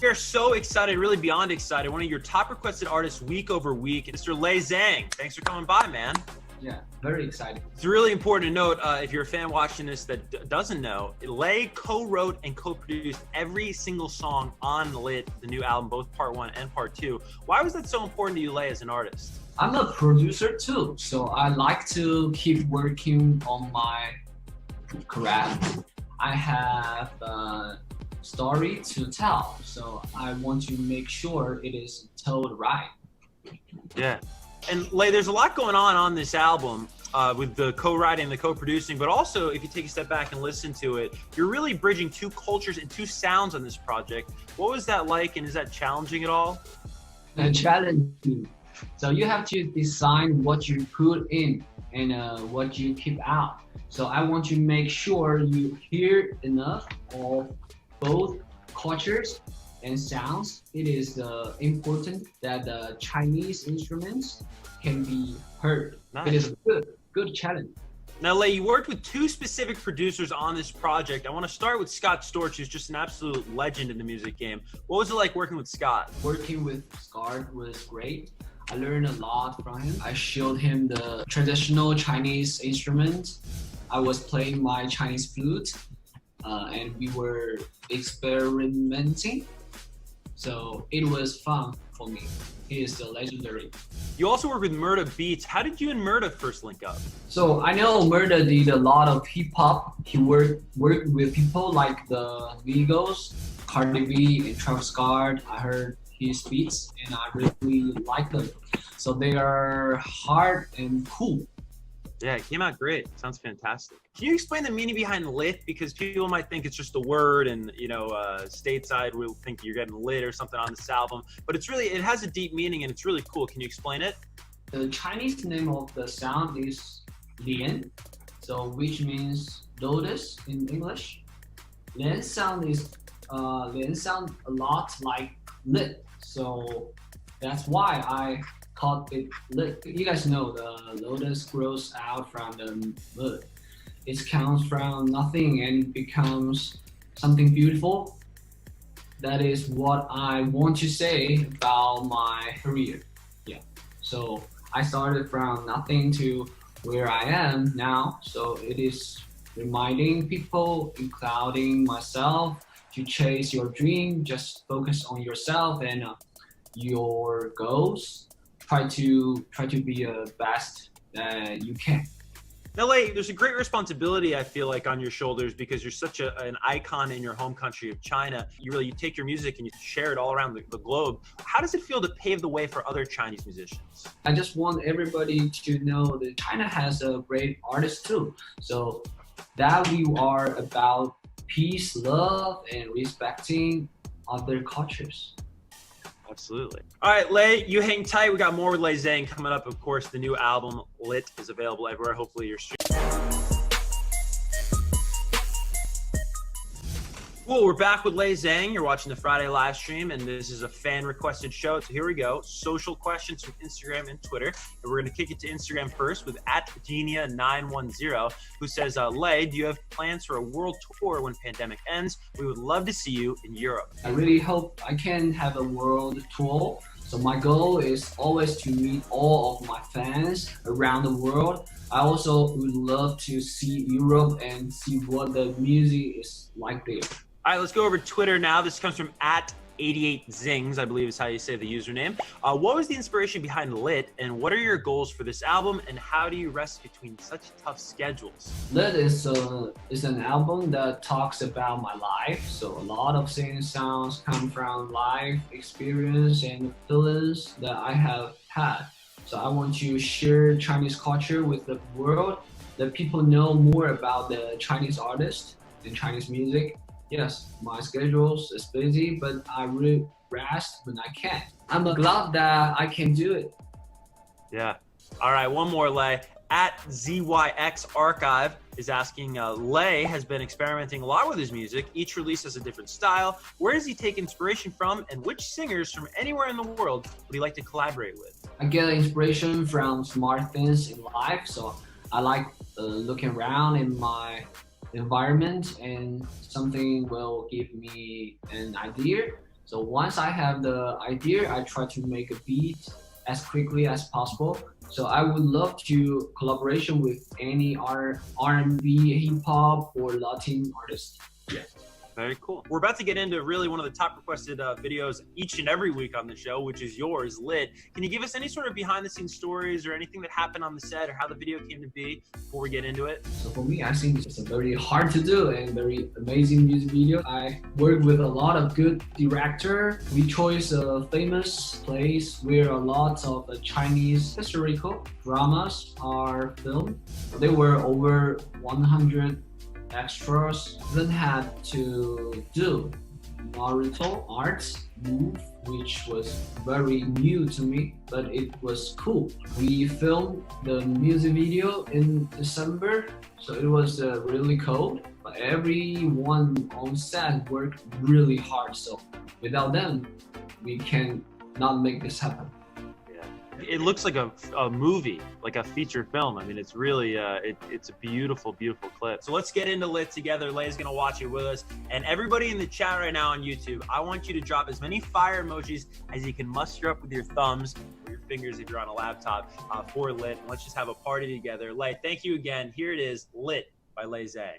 We are so excited, really beyond excited. One of your top requested artists week over week, Mr. Zhang. Thanks for coming by, man. Yeah, very exciting. It's really important to note, if you're a fan watching this that doesn't know, Lei co-wrote and co-produced every single song on Lit, the new album, both part 1 and part 2. Why was that so important to you, Lei, as an artist? I'm a producer too, so I like to keep working on my craft. I have a story to tell, so I want to make sure it is told right. Yeah. And Lei, there's a lot going on this album with the co-writing, the co-producing, but also if you take a step back and listen to it, you're really bridging two cultures and two sounds on this project. What was that like, and is that challenging at all? Challenging. So you have to decide what you put in and what you keep out. So I want to make sure you hear enough of both cultures and sounds. It is important that the Chinese instruments can be heard. Nice. It is a good challenge. Now, Lei, you worked with two specific producers on this project. I want to start with Scott Storch, who's just an absolute legend in the music game. What was it like working with Scott? Working with Scott was great. I learned a lot from him. I showed him the traditional Chinese instruments. I was playing my Chinese flute, and we were experimenting. So it was fun for me. He is the legendary. You also work with Murda Beats. How did you and Murda first link up? So I know Murda did a lot of hip hop. He worked with people like the Migos, Cardi B, and Travis Scott. I heard his beats and I really like them. So they are hard and cool. Yeah, it came out great. Sounds fantastic. Can you explain the meaning behind lit? Because people might think it's just a word, and stateside will think you're getting lit or something on this album. But it has a deep meaning, and it's really cool. Can you explain it? The Chinese name of the sound is Lian, so which means lotus in English. Lian sound a lot like lit, so that's why I called it lit. You guys know the lotus grows out from the mud. It comes from nothing and becomes something beautiful. That is what I want to say about my career. Yeah. So I started from nothing to where I am now. So it is reminding people, including myself, to chase your dream. Just focus on yourself and your goals. Try to be the best that you can. Now, Lei, there's a great responsibility, I feel like, on your shoulders because you're such an icon in your home country of China. You take your music and you share it all around the globe. How does it feel to pave the way for other Chinese musicians? I just want everybody to know that China has a great artist too. So that we are about peace, love, and respecting other cultures. Absolutely. All right, Lei, you hang tight. We got more with Lei Zhang coming up. Of course, the new album, Lit, is available everywhere. Hopefully you're streaming. Cool, we're back with Lei Zhang. You're watching the Friday live stream, and this is a fan-requested show. So here we go. Social questions from Instagram and Twitter. And we're going to kick it to Instagram first with @Genia910, who says, Lei, do you have plans for a world tour when pandemic ends? We would love to see you in Europe. I really hope I can have a world tour. So my goal is always to meet all of my fans around the world. I also would love to see Europe and see what the music is like there. All right, let's go over to Twitter now. This comes from @88zings, I believe is how you say the username. What was the inspiration behind Lit, and what are your goals for this album, and how do you rest between such tough schedules? Lit is an album that talks about my life. So a lot of singing sounds come from life experience and feelings that I have had. So I want to share Chinese culture with the world, let people know more about the Chinese artist and Chinese music. Yes, my schedule is busy, but I really rest when I can. I'm glad that I can do it. Yeah. All right, one more, Lei. @ZYXArchive is asking, Lei has been experimenting a lot with his music. Each release has a different style. Where does he take inspiration from, and which singers from anywhere in the world would he like to collaborate with? I get inspiration from smart things in life, so I like looking around in my environment and something will give me an idea. So once I have the idea, I try to make a beat as quickly as possible. So I would love to collaboration with any R&B, hip hop, or Latin artist. Yeah. Very cool. We're about to get into really one of the top requested videos each and every week on the show, which is yours, Lit. Can you give us any sort of behind the scenes stories or anything that happened on the set or how the video came to be before we get into it? So for me, I think it's a very hard to do and very amazing music video. I work with a lot of good director. We chose a famous place where a lot of Chinese historical dramas are filmed. They were over 100 extras. Then had to do Naruto art move, which was very new to me, but it was cool. We filmed the music video in December, so it was really cold, but everyone on set worked really hard. So without them, we can not make this happen. It looks like a movie, like a feature film. I mean, it's really, it's a beautiful, beautiful clip. So let's get into Lit together. Lay's gonna watch it with us. And everybody in the chat right now on YouTube, I want you to drop as many fire emojis as you can muster up with your thumbs or your fingers if you're on a laptop for Lit. And let's just have a party together. Lay, thank you again. Here it is, Lit by Lay Zhang.